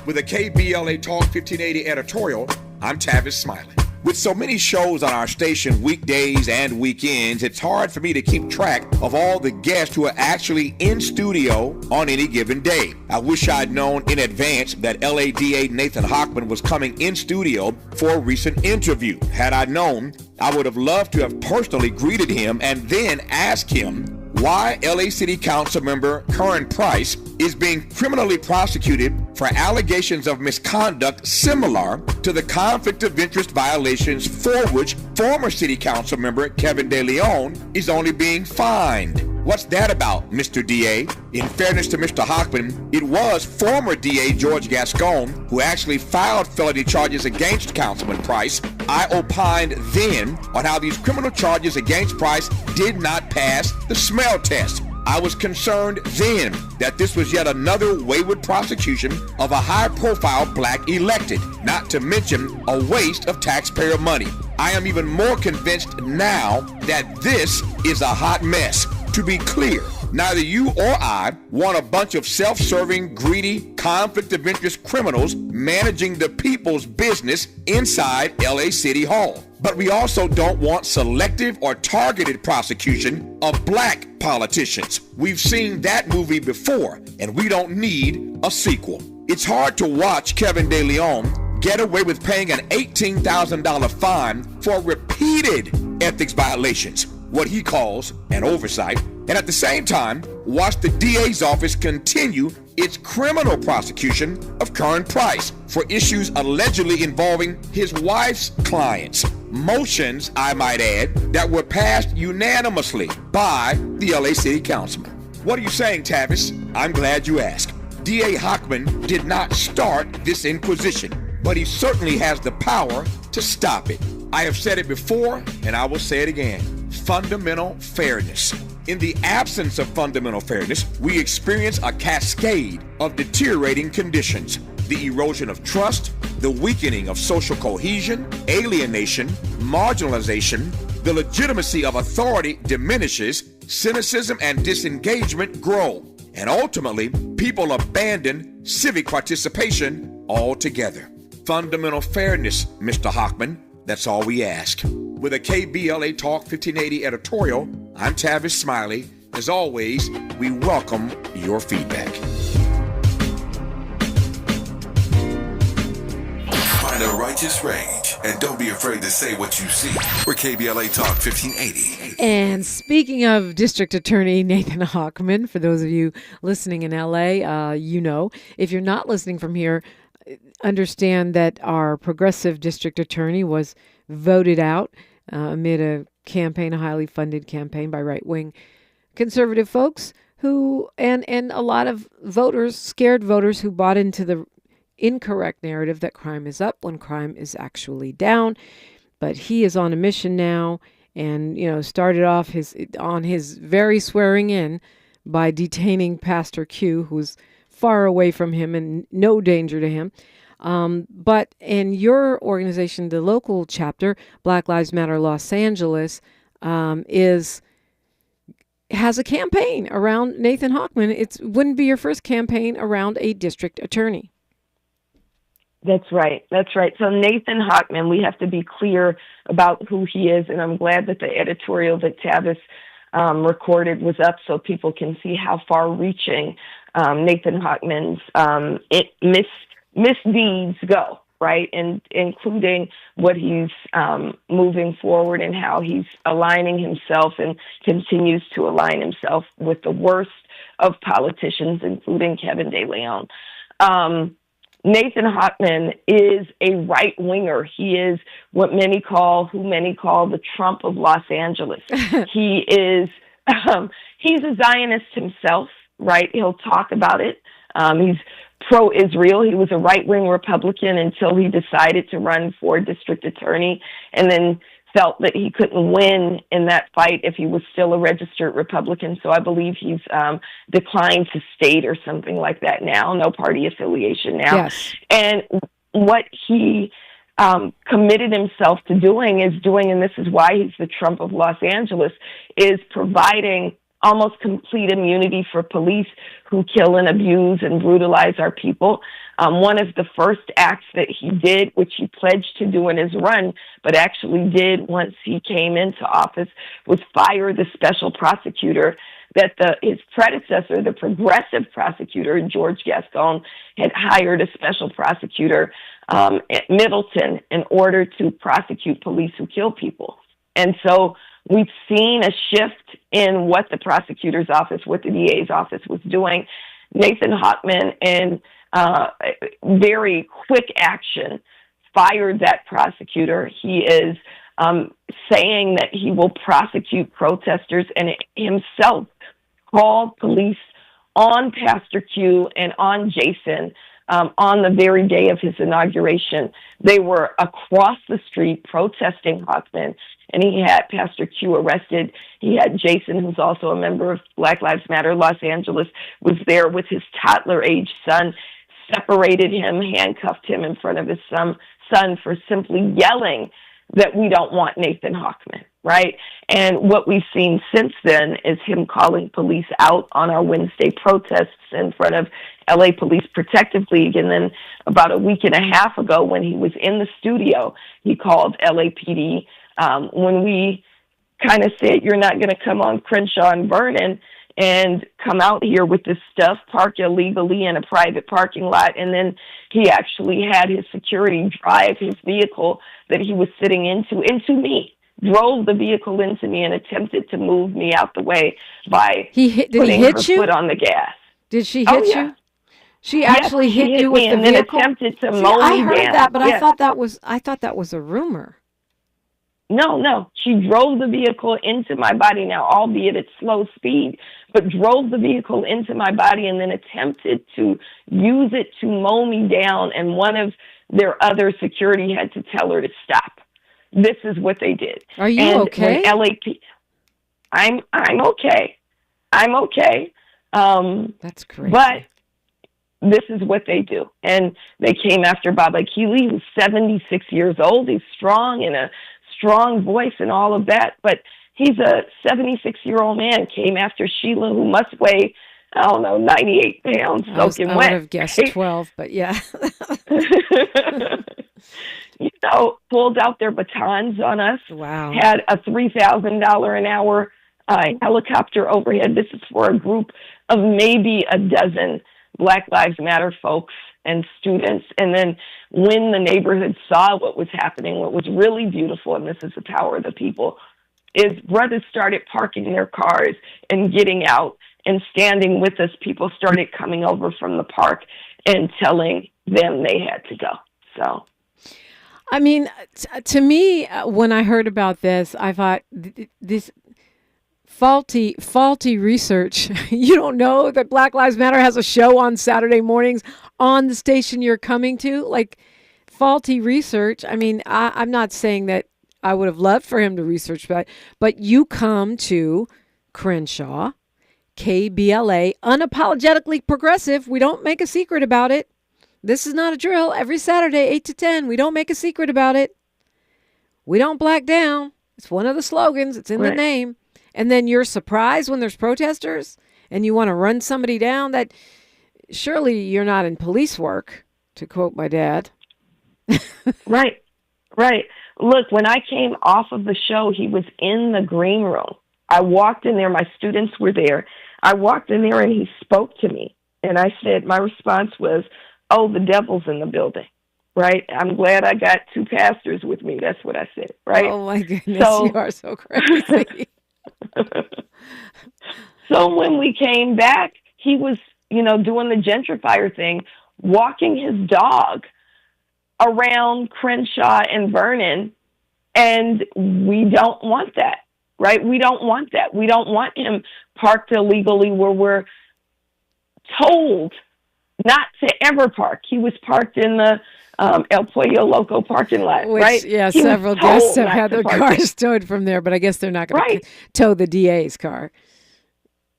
With a KBLA Talk 1580 editorial, I'm Tavis Smiley. With so many shows on our station weekdays and weekends, it's hard for me to keep track of all the guests who are actually in studio on any given day. I wish I'd known in advance that LADA Nathan Hochman was coming in studio for a recent interview. Had I known, I would have loved to have personally greeted him and then asked him why LA City Council member Curran Price is being criminally prosecuted for allegations of misconduct similar to the conflict of interest violations for which former City Council member Kevin De Leon is only being fined. What's that about, Mr. DA? In fairness to Mr. Hochman, it was former DA George Gascon who actually filed felony charges against Councilman Price. I opined then on how these criminal charges against Price did not pass the smell test. I was concerned then that this was yet another wayward prosecution of a high-profile black elected, not to mention a waste of taxpayer money. I am even more convinced now that this is a hot mess. To be clear, neither you or I want a bunch of self-serving, greedy, conflict of interest criminals managing the people's business inside LA City Hall. But we also don't want selective or targeted prosecution of black politicians. We've seen that movie before, and we don't need a sequel. It's hard to watch Kevin De Leon get away with paying an $18,000 fine for repeated ethics violations, what he calls an oversight, and at the same time, watch the DA's office continue its criminal prosecution of Curran Price for issues allegedly involving his wife's clients. Motions, I might add, that were passed unanimously by the LA City Councilman. What are you saying, Tavis? I'm glad you asked. DA Hochman did not start this inquisition, but he certainly has the power to stop it. I have said it before, and I will say it again. Fundamental fairness. In the absence of fundamental fairness, we experience a cascade of deteriorating conditions. The erosion of trust, the weakening of social cohesion, alienation, marginalization, the legitimacy of authority diminishes, cynicism and disengagement grow, and ultimately, people abandon civic participation altogether. Fundamental fairness, Mr. Hochman, that's all we ask. With a KBLA Talk 1580 editorial, I'm Tavis Smiley. As always, we welcome your feedback. Find a righteous rage and don't be afraid to say what you see. We're KBLA Talk 1580. And speaking of District Attorney Nathan Hochman, for those of you listening in LA, you know. If you're not listening from here, understand that our progressive district attorney was voted out amid a campaign, a highly funded campaign by right-wing conservative folks who, and a lot of voters, scared voters who bought into the incorrect narrative that crime is up when crime is actually down. But he is on a mission now, and started off his very swearing in by detaining Pastor Q, who's far away from him and no danger to him. But in your organization, the local chapter, Black Lives Matter Los Angeles, has a campaign around Nathan Hochman. It wouldn't be your first campaign around a district attorney. That's right. So Nathan Hochman, we have to be clear about who he is, and I'm glad that the editorial that Tavis recorded was up so people can see how far-reaching Nathan Hochman's misdeeds go, right? And including what he's moving forward and how he's aligning himself and continues to align himself with the worst of politicians, including Kevin De Leon. Nathan Hochman is a right-winger. He is who many call the Trump of Los Angeles. He is, he's a Zionist himself, right? He'll talk about it. He's pro-Israel. He was a right-wing Republican until he decided to run for district attorney and then felt that he couldn't win in that fight if he was still a registered Republican. So I believe he's declined to state or something like that now, no party affiliation now. Yes. And what he committed himself to doing, and this is why he's the Trump of Los Angeles, is providing almost complete immunity for police who kill and abuse and brutalize our people. One of the first acts that he did, which he pledged to do in his run, but actually did once he came into office, was fire the special prosecutor that his predecessor, the progressive prosecutor, George Gascon, had hired a special prosecutor at Middleton in order to prosecute police who kill people. And so we've seen a shift in what the prosecutor's office, what the DA's office was doing. Nathan Hochman, in very quick action, fired that prosecutor. He is saying that he will prosecute protesters, and himself called police on Pastor Q and on Jason on the very day of his inauguration. They were across the street protesting Hochman, and he had Pastor Q arrested. He had Jason, who's also a member of Black Lives Matter Los Angeles, was there with his toddler-age son, separated him, handcuffed him in front of his son for simply yelling that we don't want Nathan Hochman, right? And what we've seen since then is him calling police out on our Wednesday protests in front of LA Police Protective League. And then about a week and a half ago, when he was in the studio, he called LAPD when we kind of said, you're not going to come on Crenshaw and Vernon and come out here with this stuff, park illegally in a private parking lot. And then he actually had his security drive his vehicle that he was sitting into me, drove the vehicle into me and attempted to move me out the way by putting her foot on the gas. Did she hit you? She actually hit you with the and vehicle? Then attempted to mow I me heard down. that, but I thought that was a rumor. No. She drove the vehicle into my body, now albeit at slow speed, but drove the vehicle into my body and then attempted to use it to mow me down. And one of their other security had to tell her to stop. This is what they did. Are you okay? I'm okay. I'm okay. That's crazy. But this is what they do. And they came after Baba Keeley, who's 76 years old. He's strong and a strong voice and all of that, but he's a 76-year-old man. Came after Sheila, who must weigh, 98 pounds soaking wet. I would have guessed 12, but yeah. Pulled out their batons on us. Wow. Had a $3,000 an hour helicopter overhead. This is for a group of maybe a dozen Black Lives Matter folks and students. And then when the neighborhood saw what was happening, what was really beautiful, and this is the power of the people, is brothers started parking their cars and getting out and standing with us. People started coming over from the park and telling them they had to go. So, I mean, to me, when I heard about this, I thought this faulty research. You don't know that Black Lives Matter has a show on Saturday mornings on the station you're coming to? Like, faulty research. I mean, I'm not saying that I would have loved for him to research that, but you come to Crenshaw, KBLA, unapologetically progressive. We don't make a secret about it. This is not a drill. Every Saturday, 8 to 10, we don't make a secret about it. We don't black down. It's one of the slogans. It's in the name. And then you're surprised when there's protesters and you want to run somebody down. That surely you're not in police work, to quote my dad. Right. Look, when I came off of the show, he was in the green room. I walked in there. My students were there. I walked in there and he spoke to me. And I said, my response was, oh, the devil's in the building. Right? I'm glad I got two pastors with me. That's what I said. Right? Oh, my goodness. You are so crazy. So when we came back, he was, doing the gentrifier thing, walking his dog around Crenshaw and Vernon, and we don't want that, right? We don't want that. We don't want him parked illegally where we're told not to ever park. He was parked in the El Pollo Loco parking lot, Which, right? yeah, He was several guests told have not had to their park cars towed from there, but I guess they're not going Right. to tow the DA's car.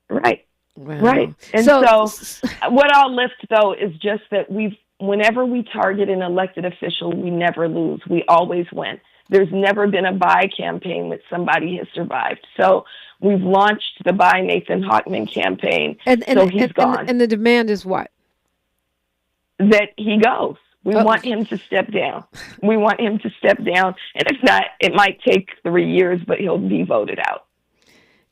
Right. Wow. Right. And so what I'll lift, though, is just that whenever we target an elected official, we never lose. We always win. There's never been a buy campaign that somebody has survived. So we've launched the Buy Nathan Hochman campaign. So he's gone. And the demand is what? That he goes. We want him to step down. We want him to step down. And if not, it might take 3 years, but he'll be voted out.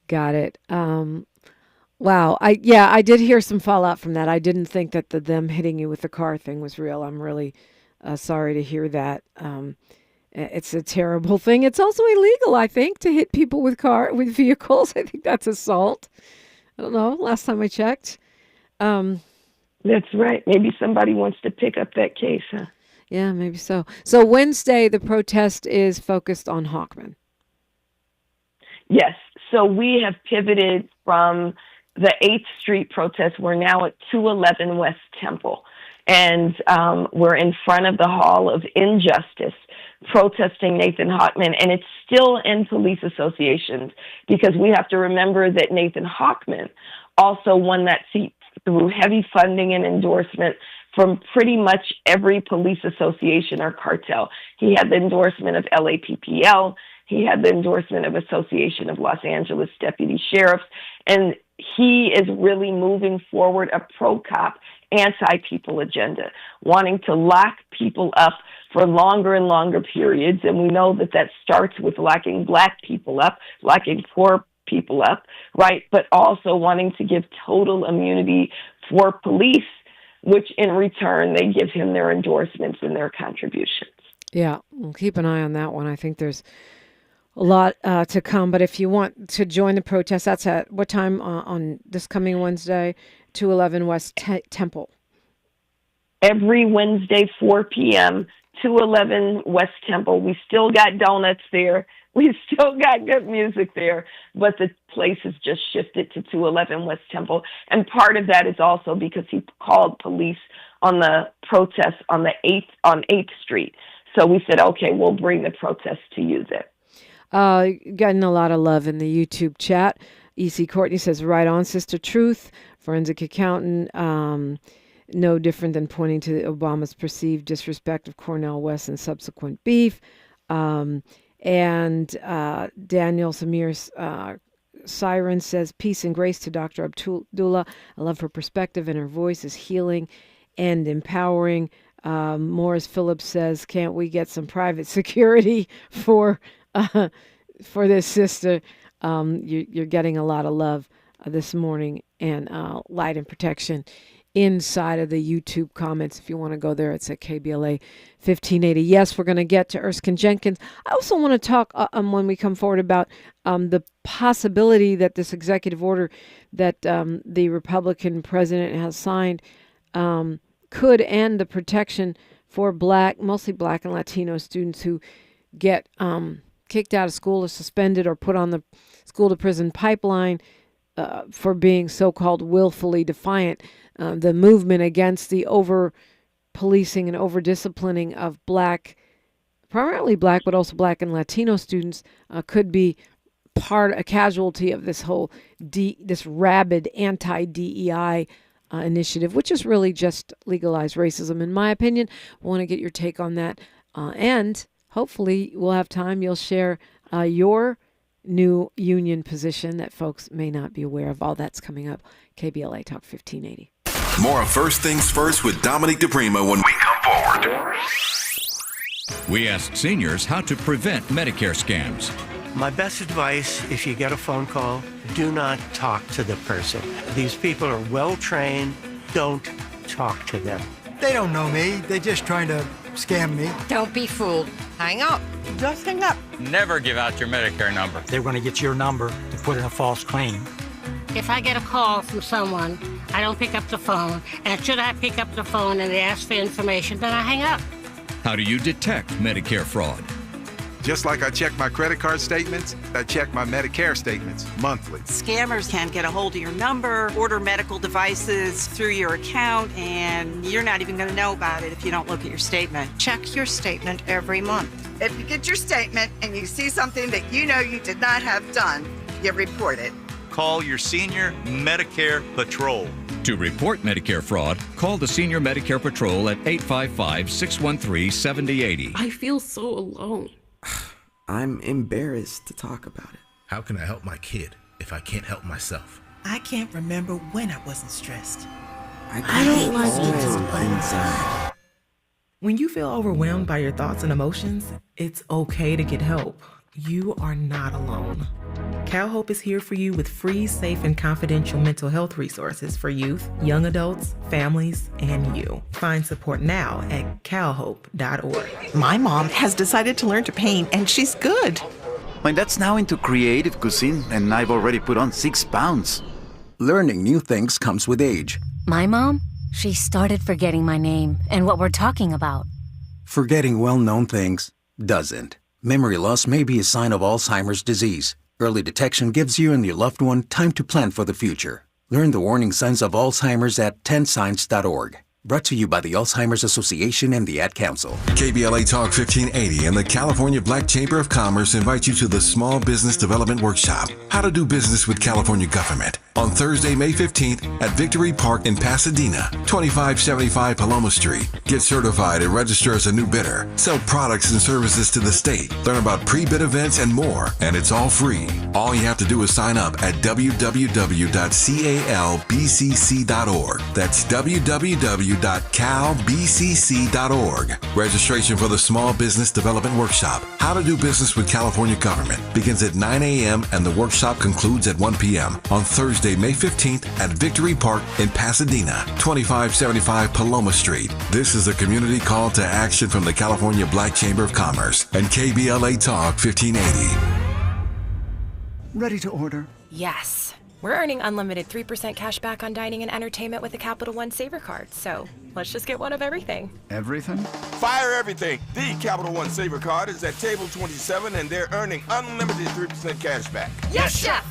Got it. Wow. I did hear some fallout from that. I didn't think that them hitting you with the car thing was real. I'm really sorry to hear that. It's a terrible thing. It's also illegal, I think, to hit people with vehicles. I think that's assault. I don't know. Last time I checked. That's right. Maybe somebody wants to pick up that case, huh? Yeah, maybe so. So Wednesday, the protest is focused on Hochman. Yes. So we have pivoted from the 8th Street protest. We're now at 211 West Temple. And we're in front of the Hall of Injustice protesting Nathan Hochman. And it's still in police associations because we have to remember that Nathan Hochman also won that seat through heavy funding and endorsement from pretty much every police association or cartel. He had the endorsement of LAPPL. He had the endorsement of Association of Los Angeles Deputy Sheriffs. And he is really moving forward a pro-cop, anti-people agenda, wanting to lock people up for longer and longer periods. And we know that starts with locking Black people up, locking poor people up, right? But also wanting to give total immunity for police, which in return, they give him their endorsements and their contributions. Yeah, we'll keep an eye on that one. I think there's a lot to come. But if you want to join the protest, that's at what time on this coming Wednesday, 211 West Temple? Every Wednesday, 4 p.m., 211 West Temple. We still got donuts there. We still got good music there, but the place has just shifted to 211 West Temple. And part of that is also because he called police on the protest on 8th Street. So we said, okay, we'll bring the protest to you there. Getting a lot of love in the YouTube chat. E.C. Courtney says, right on, Sister Truth, forensic accountant, no different than pointing to Obama's perceived disrespect of Cornel West and subsequent beef. And Daniel Samir's Siren says, peace and grace to Dr. Abdullah. I love her perspective, and her voice is healing and empowering. Morris Phillips says, can't we get some private security for this sister? You're getting a lot of love this morning, and light and protection inside of the YouTube comments. If you want to go there, it's at KBLA 1580. Yes, we're going to get to Erskine Jenkins. I also want to talk when we come forward about the possibility that this executive order that the Republican president has signed could end the protection for mostly Black and Latino students who get kicked out of school or suspended or put on the school-to-prison pipeline for being so-called willfully defiant. The movement against the over-policing and over-disciplining of primarily Black, but also Black and Latino students could be a casualty of this whole this rabid anti-DEI initiative, which is really just legalized racism, in my opinion. I want to get your take on that. And hopefully we'll have time. You'll share your new union position that folks may not be aware of. All that's coming up. KBLA Talk 1580. More of First Things First with Dominique DiPrima when we come forward. We asked seniors how to prevent Medicare scams. My best advice, if you get a phone call, do not talk to the person. These people are well trained. Don't talk to them. They don't know me. They're just trying to scam me. Don't be fooled. Hang up. Just hang up. Never give out your Medicare number. They're going to get your number to put in a false claim. If I get a call from someone, I don't pick up the phone. And should I pick up the phone and they ask for information, then I hang up. How do you detect Medicare fraud? Just like I check my credit card statements, I check my Medicare statements monthly. Scammers can get a hold of your number, order medical devices through your account, and you're not even going to know about it if you don't look at your statement. Check your statement every month. If you get your statement and you see something that you know you did not have done, you report it. Call your senior Medicare Patrol. To report Medicare fraud, call the Senior Medicare Patrol at 855-613-7080. I feel so alone. I'm embarrassed to talk about it. How can I help my kid if I can't help myself? I can't remember when I wasn't stressed. I don't like it inside. When you feel overwhelmed by your thoughts and emotions, it's okay to get help. You are not alone. CalHope is here for you with free, safe, and confidential mental health resources for youth, young adults, families, and you. Find support now at calhope.org. My mom has decided to learn to paint, and she's good. My dad's now into creative cuisine, and I've already put on 6 pounds. Learning new things comes with age. My mom? She started forgetting my name and what we're talking about. Forgetting well-known things doesn't. Memory loss may be a sign of Alzheimer's disease. Early detection gives you and your loved one time to plan for the future. Learn the warning signs of Alzheimer's at 10signs.org. Brought to you by the Alzheimer's Association and the Ad Council. KBLA Talk 1580 and the California Black Chamber of Commerce invite you to the Small Business Development Workshop, How to Do Business with California Government, on Thursday, May 15th at Victory Park in Pasadena, 2575 Paloma Street. Get certified and register as a new bidder. Sell products and services to the state. Learn about pre-bid events and more, and it's all free. All you have to do is sign up at www.calbcc.org. That's www.calbcc.org. Registration for the Small Business Development Workshop, How to Do Business with California Government, begins at 9 a.m. and the workshop concludes at 1 p.m. on Thursday, May 15th at Victory Park in Pasadena, 2575 Paloma Street. This is a community call to action from the California Black Chamber of Commerce and KBLA Talk 1580. Ready to order? Yes. We're earning unlimited 3% cash back on dining and entertainment with the Capital One Saver Card, so let's just get one of everything. Everything? Fire everything. The Capital One Saver Card is at table 27 and they're earning unlimited 3% cash back. Yes, Chef!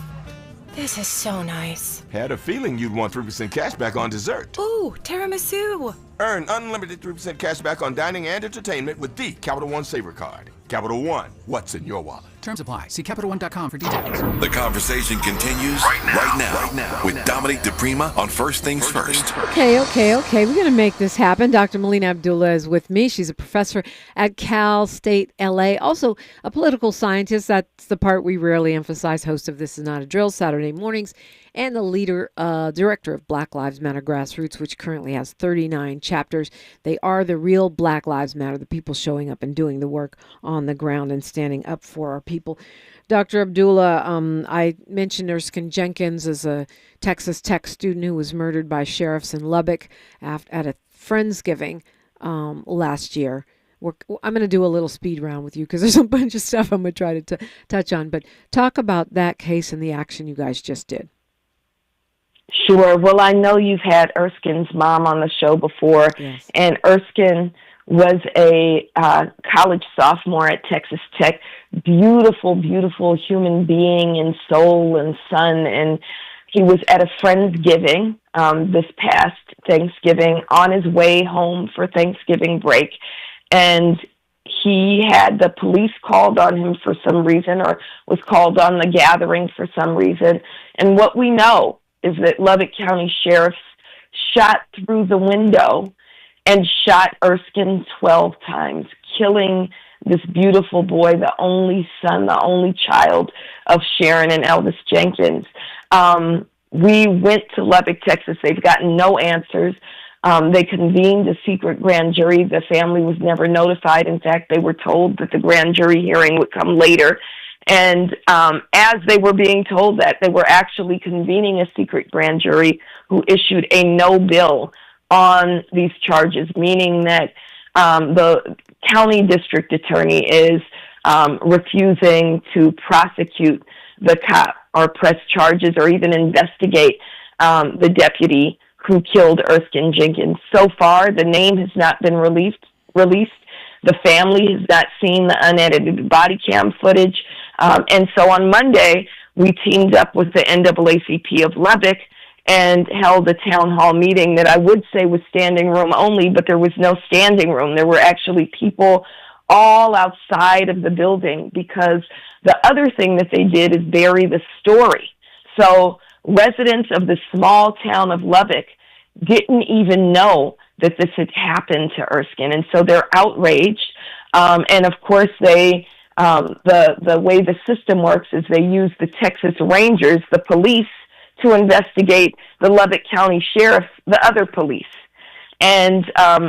This is so nice. Had a feeling you'd want 3% cash back on dessert. Ooh, tiramisu. Earn unlimited 3% cash back on dining and entertainment with the Capital One Saver Card. Capital One, what's in your wallet? Terms apply. See CapitalOne.com for details. The conversation continues right now with Dominique DiPrima on First Things First. Okay. We're going to make this happen. Dr. Melina Abdullah is with me. She's a professor at Cal State LA, also a political scientist. That's the part we rarely emphasize, host of This Is Not a Drill Saturday mornings, and the director of Black Lives Matter Grassroots, which currently has 39 chapters. They are the real Black Lives Matter, the people showing up and doing the work on the ground and standing up for our people. Dr. Abdullah, I mentioned Erskine Jenkins as a Texas Tech student who was murdered by sheriffs in Lubbock at a Friendsgiving last year. I'm going to do a little speed round with you because there's a bunch of stuff I'm going to try to touch on. But talk about that case and the action you guys just did. Sure. Well, I know you've had Erskine's mom on the show before, yes. And Erskine was a college sophomore at Texas Tech. Beautiful, beautiful human being in soul and son. And he was at a Friendsgiving this past Thanksgiving on his way home for Thanksgiving break. And he had the police called on him for some reason, or was called on the gathering for some reason. And what we know is that Lubbock County sheriffs shot through the window and shot Erskine 12 times, killing this beautiful boy, the only son, the only child of Sharon and Elvis Jenkins. We went to Lubbock, Texas. They've gotten no answers. They convened a secret grand jury. The family was never notified. In fact, they were told that the grand jury hearing would come later. And as they were being told that, they were actually convening a secret grand jury who issued a no bill on these charges, meaning that the county district attorney is refusing to prosecute the cop or press charges or even investigate the deputy who killed Erskine Jenkins. So far, the name has not been released. The family has not seen the unedited body cam footage. And so on Monday, we teamed up with the NAACP of Lubbock and held a town hall meeting that I would say was standing room only, but there was no standing room. There were actually people all outside of the building, because the other thing that they did is bury the story. So residents of the small town of Lubbock didn't even know that this had happened to Erskine, and so they're outraged. And of course, they the way the system works is they use the Texas Rangers, the police, to investigate the Lubbock County Sheriff, the other police. And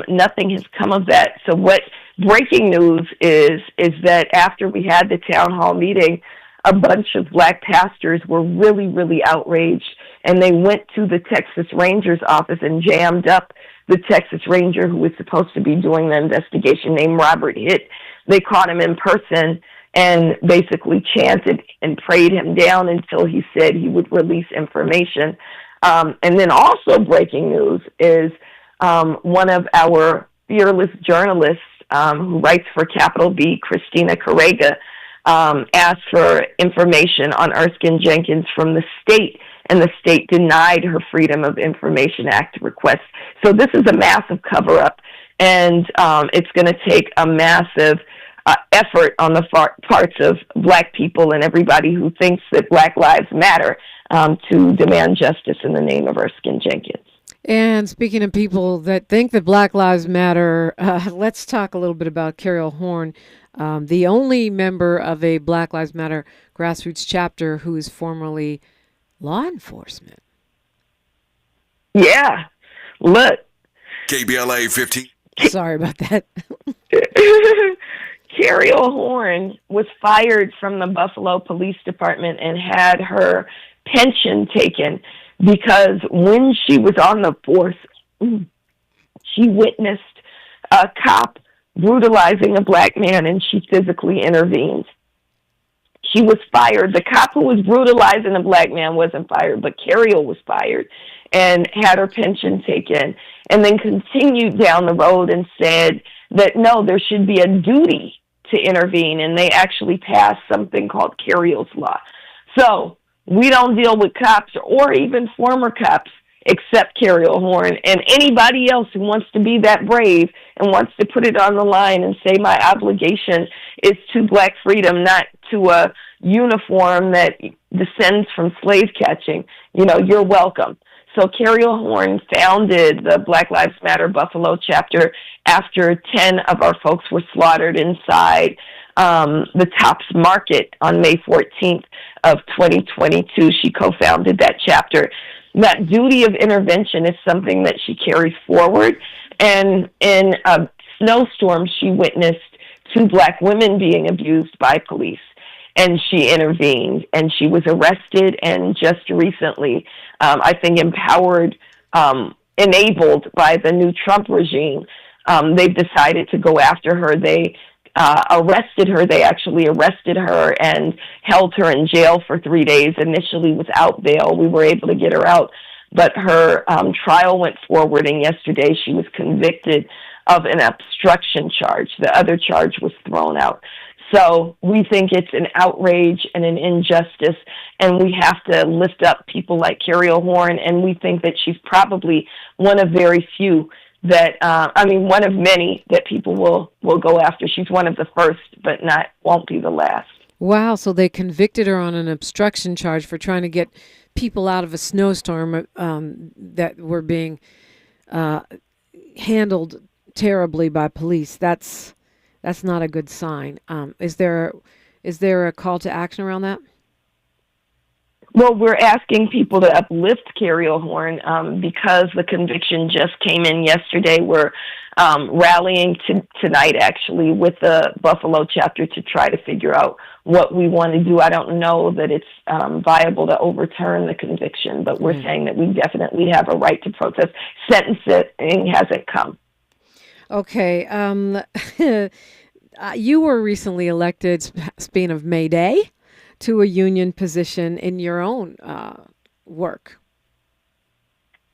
nothing has come of that. So what breaking news is that after we had the town hall meeting, a bunch of black pastors were really, really outraged, and they went to the Texas Rangers office and jammed up the Texas Ranger who was supposed to be doing the investigation, named Robert Hitt. They caught him in person and basically chanted and prayed him down until he said he would release information. And then also breaking news is one of our fearless journalists who writes for Capital B, Christina Carrega, asked for information on Erskine Jenkins from the state, and the state denied her Freedom of Information Act request. So this is a massive cover-up, and it's going to take a massive effort on the parts of black people and everybody who thinks that Black Lives Matter to demand justice in the name of Erskine Jenkins. And speaking of people that think that Black Lives Matter, let's talk a little bit about Cariole Horne, the only member of a Black Lives Matter grassroots chapter who is formerly law enforcement. Yeah. Look. KBLA 15. Sorry about that. Cariole Horne was fired from the Buffalo Police Department and had her pension taken because when she was on the force, she witnessed a cop brutalizing a black man, and she physically intervened. She was fired. The cop who was brutalizing a black man wasn't fired, but Cariole was fired and had her pension taken, and then continued down the road and said that, no, there should be a duty to intervene, and they actually passed something called Cariole's Law. So we don't deal with cops or even former cops except Cariole Horne, and anybody else who wants to be that brave and wants to put it on the line and say my obligation is to black freedom, not to a uniform that descends from slave catching, you're welcome. So Cariole Horne founded the Black Lives Matter Buffalo chapter after 10 of our folks were slaughtered inside the Tops Market on May 14th of 2022. She co-founded that chapter. That duty of intervention is something that she carries forward. And in a snowstorm, she witnessed 2 black women being abused by police. And she intervened, and she was arrested, and just recently, I think empowered, enabled by the new Trump regime, they've decided to go after her. They arrested her. They actually arrested her and held her in jail for 3 days, initially without bail. We were able to get her out, but her trial went forward, and yesterday she was convicted of an obstruction charge. The other charge was thrown out. So we think it's an outrage and an injustice, and we have to lift up people like Cariole Horne, and we think that she's probably one of very few that, one of many that people will go after. She's one of the first, but won't be the last. Wow, so they convicted her on an obstruction charge for trying to get people out of a snowstorm that were being handled terribly by police. That's not a good sign. Is there a call to action around that? Well, we're asking people to uplift Cariole Horne because the conviction just came in yesterday. We're rallying tonight, actually, with the Buffalo chapter to try to figure out what we want to do. I don't know that it's viable to overturn the conviction, but we're saying that we definitely have a right to protest. Sentencing hasn't come. Okay. You were recently elected, speaking of May Day, to a union position in your own work.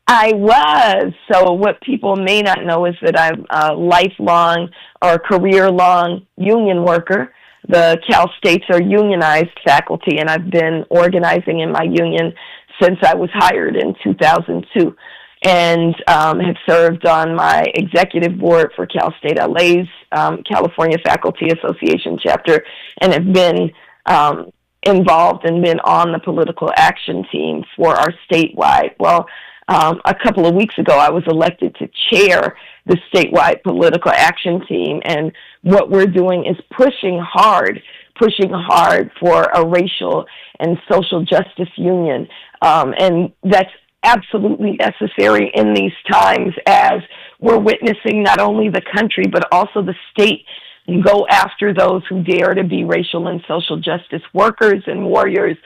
I was. So what people may not know is that I'm a lifelong or career-long union worker. The Cal States are unionized faculty, and I've been organizing in my union since I was hired in 2002, and have served on my executive board for Cal State LA's California Faculty Association chapter, and have been involved and been on the political action team for our statewide. Well, a couple of weeks ago, I was elected to chair the statewide political action team, and what we're doing is pushing hard for a racial and social justice union, and that's absolutely necessary in these times as we're witnessing not only the country but also the state go after those who dare to be racial and social justice workers and warriors.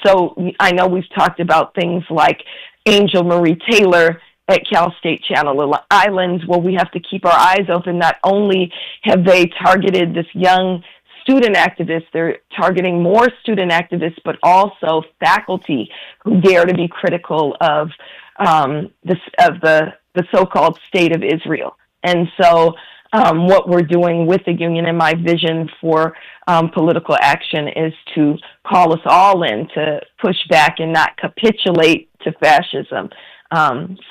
So I know we've talked about things like Angel Marie Taylor at Cal State Channel Islands. Well, we have to keep our eyes open. Not only have they targeted this young student activists, they're targeting more student activists, but also faculty who dare to be critical of the so-called State of Israel. And so what we're doing with the union and my vision for political action is to call us all in to push back and not capitulate to fascism.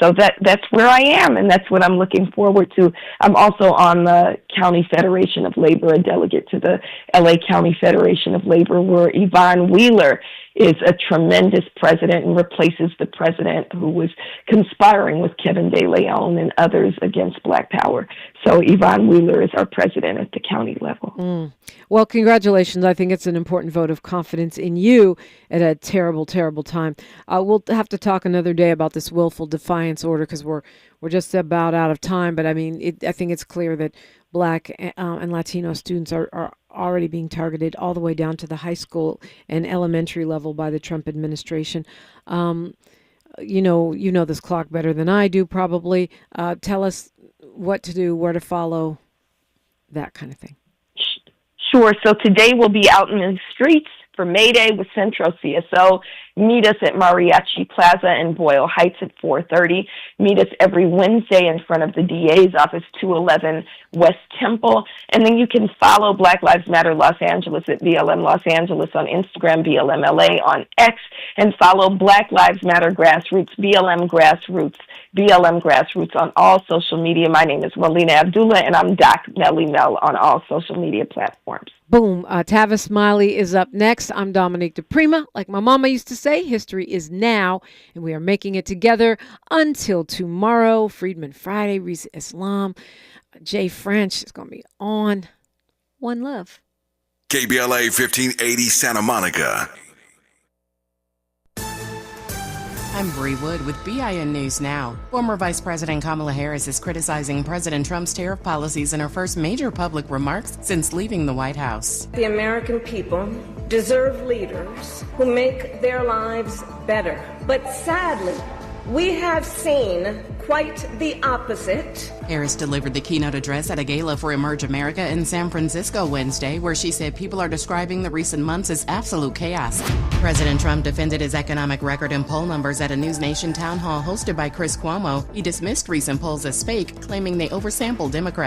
So that's where I am, and that's what I'm looking forward to. I'm also on the County Federation of Labor, a delegate to the LA County Federation of Labor, where Yvonne Wheeler is a tremendous president and replaces the president who was conspiring with Kevin De Leon and others against Black Power. So Yvonne Wheeler is our president at the county level. Well, congratulations. I think it's an important vote of confidence in you at a terrible, terrible time. We'll have to talk another day about this willful defiance order because we're just about out of time. But I mean, I think it's clear that Black and Latino students are already being targeted all the way down to the high school and elementary level by the Trump administration. You know this clock better than I do, probably. Tell us what to do, where to follow, that kind of thing. Sure. So today we'll be out in the streets for May Day with Centro CSO. Meet us at Mariachi Plaza in Boyle Heights at 4:30. Meet us every Wednesday in front of the DA's office, 211 West Temple. And then you can follow Black Lives Matter Los Angeles at BLM Los Angeles on Instagram, BLMLA on X, and follow Black Lives Matter Grassroots, BLM Grassroots on all social media. My name is Melina Abdullah, and I'm Doc Melly Mel on all social media platforms. Boom. Tavis Smiley is up next. I'm Dominique DiPrima. Like my mama used to say, history is now, and we are making it together until tomorrow. Freedman Friday, Risa Islam, Jay French is going to be on. One love. KBLA 1580 Santa Monica. I'm Bree Wood with BIN News Now. Former Vice President Kamala Harris is criticizing President Trump's tariff policies in her first major public remarks since leaving the White House. The American people deserve leaders who make their lives better. But sadly, we have seen quite the opposite. Harris delivered the keynote address at a gala for Emerge America in San Francisco Wednesday, where she said people are describing the recent months as absolute chaos. President Trump defended his economic record and poll numbers at a News Nation town hall hosted by Chris Cuomo. He dismissed recent polls as fake, claiming they oversampled Democrats.